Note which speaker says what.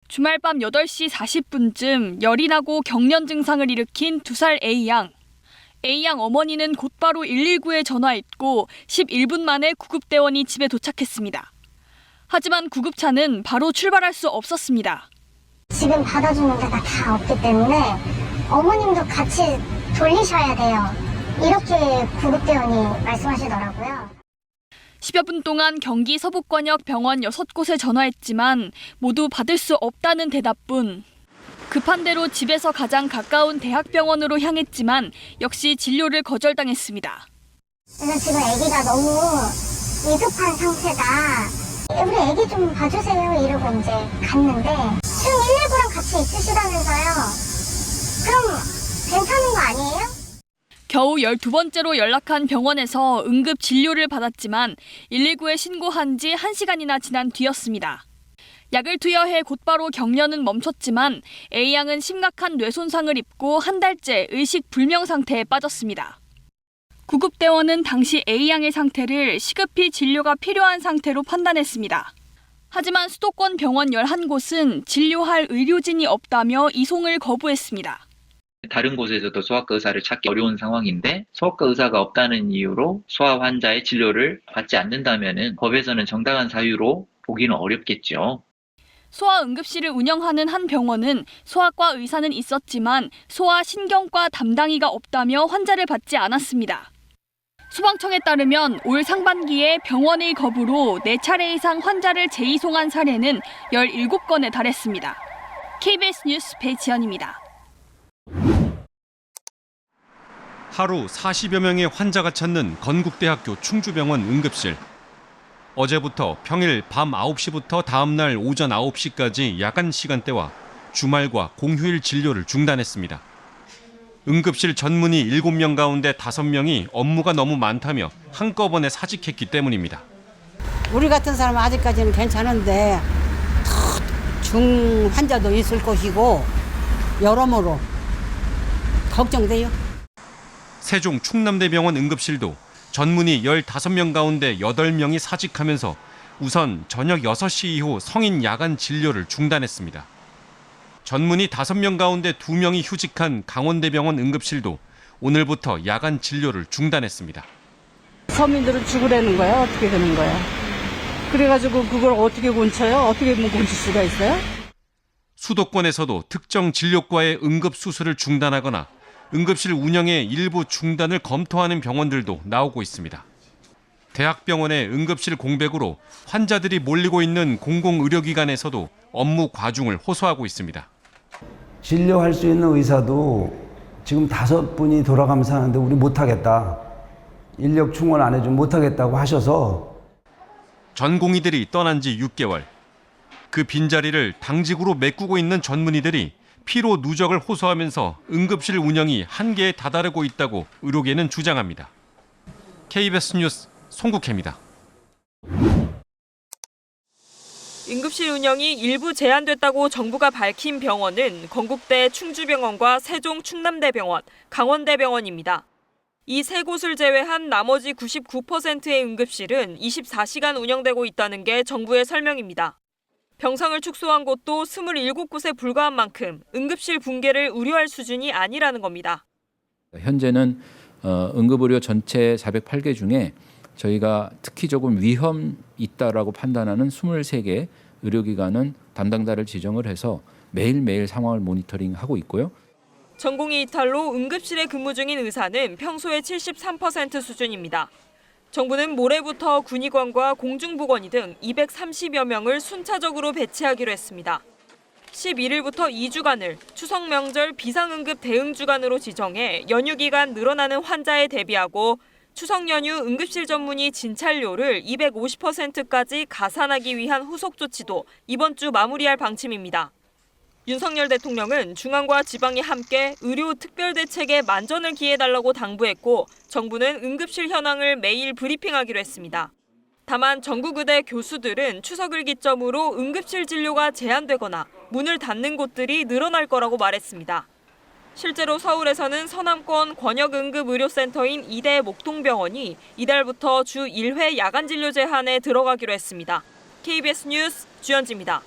Speaker 1: 주말 밤 8시 40분쯤 열이 나고 경련 증상을 일으킨 2살 A양. A양 어머니는 곧바로 119에 전화했고 11분 만에 구급대원이 집에 도착했습니다. 하지만 구급차는 바로 출발할 수 없었습니다.
Speaker 2: 지금 받아주는 데가 다 없기 때문에 어머님도 같이 돌리셔야 돼요. 이렇게 구급대원이 말씀하시더라고요.
Speaker 1: 10여 분 동안 경기 서북권역 병원 6곳에 전화했지만 모두 받을 수 없다는 대답뿐. 급한 대로 집에서 가장 가까운 대학병원으로 향했지만 역시 진료를 거절당했습니다.
Speaker 2: 그래서 지금 아기가 너무 위급한 상태다. 우리 아기 좀 봐주세요 이러고 이제 갔는데 지금 119랑 같이 있으시다면서요. 그럼 괜찮은 거 아니에요?
Speaker 1: 겨우 12번째로 연락한 병원에서 응급 진료를 받았지만 119에 신고한 지 1시간이나 지난 뒤였습니다. 약을 투여해 곧바로 경련은 멈췄지만 A양은 심각한 뇌 손상을 입고 한 달째 의식 불명 상태에 빠졌습니다. 구급대원은 당시 A양의 상태를 시급히 진료가 필요한 상태로 판단했습니다. 하지만 수도권 병원 11곳은 진료할 의료진이 없다며 이송을 거부했습니다.
Speaker 3: 다른 곳에서도 소아과 의사를 찾기 어려운 상황인데 소아과 의사가 없다는 이유로 소아 환자의 진료를 받지 않는다면 법에서는 정당한 사유로 보기는 어렵겠죠.
Speaker 1: 소아응급실을 운영하는 한 병원은 소아과 의사는 있었지만 소아신경과 담당의가 없다며 환자를 받지 않았습니다. 소방청에 따르면 올 상반기에 병원의 거부로 4차례 이상 환자를 재이송한 사례는 17건에 달했습니다. KBS 뉴스 배지연입니다.
Speaker 4: 하루 40여 명의 환자가 찾는 건국대학교 충주병원 응급실. 어제부터 평일 밤 9시부터 다음날 오전 9시까지 야간 시간대와 주말과 공휴일 진료를 중단했습니다. 응급실 전문의 7명 가운데 5명이 업무가 너무 많다며 한꺼번에 사직했기 때문입니다.
Speaker 5: 우리 같은 사람은 아직까지는 괜찮은데 더 중 환자도 있을 것이고 여러모로 걱정돼요.
Speaker 4: 세종 충남대병원 응급실도 전문의 15명 가운데 8명이 사직하면서 우선 저녁 6시 이후 성인 야간 진료를 중단했습니다. 전문의 5명 가운데 2명이 휴직한 강원대병원 응급실도 오늘부터 야간 진료를 중단했습니다.
Speaker 6: 서민들은 죽으라는 거야? 어떻게 되는 거야? 그래가지고 그걸 어떻게 곤쳐요? 어떻게 곤칠 수가 있어요?
Speaker 4: 수도권에서도 특정 진료과의 응급수술을 중단하거나 응급실 운영의 일부 중단을 검토하는 병원들도 나오고 있습니다. 대학병원의 응급실 공백으로 환자들이 몰리고 있는 공공의료기관에서도 업무 과중을 호소하고 있습니다.
Speaker 7: 진료할 수 있는 의사도 지금 5분이 돌아가면서 하는데 우리 못하겠다. 인력 충원 안 해주면 못하겠다고 하셔서
Speaker 4: 전공의들이 떠난 지 6개월. 그 빈자리를 당직으로 메꾸고 있는 전문의들이 피로 누적을 호소하면서 응급실 운영이 한계에 다다르고 있다고 의료계는 주장합니다. KBS 뉴스 송국혜입니다.
Speaker 8: 응급실 운영이 일부 제한됐다고 정부가 밝힌 병원은 건국대 충주병원과 세종 충남대병원, 강원대병원입니다. 이 세 곳을 제외한 나머지 99%의 응급실은 24시간 운영되고 있다는 게 정부의 설명입니다. 병상을 축소한 곳도 27곳에 불과한 만큼 응급실 붕괴를 우려할 수준이 아니라는 겁니다.
Speaker 9: 현재는 응급의료 전체 408개 중에 저희가 특히 조금 위험 있다라고 판단하는 23개 의료기관은 담당자를 지정을 해서 매일매일 상황을 모니터링하고 있고요.
Speaker 8: 전공의 이탈로 응급실에 근무 중인 의사는 평소의 73% 수준입니다. 정부는 모레부터 군의관과 공중보건의 등 230여 명을 순차적으로 배치하기로 했습니다. 11일부터 2주간을 추석 명절 비상응급 대응주간으로 지정해 연휴 기간 늘어나는 환자에 대비하고 추석 연휴 응급실 전문의 진찰료를 250%까지 가산하기 위한 후속 조치도 이번 주 마무리할 방침입니다. 윤석열 대통령은 중앙과 지방이 함께 의료 특별대책에 만전을 기해달라고 당부했고 정부는 응급실 현황을 매일 브리핑하기로 했습니다. 다만 전국의대 교수들은 추석을 기점으로 응급실 진료가 제한되거나 문을 닫는 곳들이 늘어날 거라고 말했습니다. 실제로 서울에서는 서남권 권역응급의료센터인 이대 목동병원이 이달부터 주 1회 야간 진료 제한에 들어가기로 했습니다. KBS 뉴스 주연지입니다.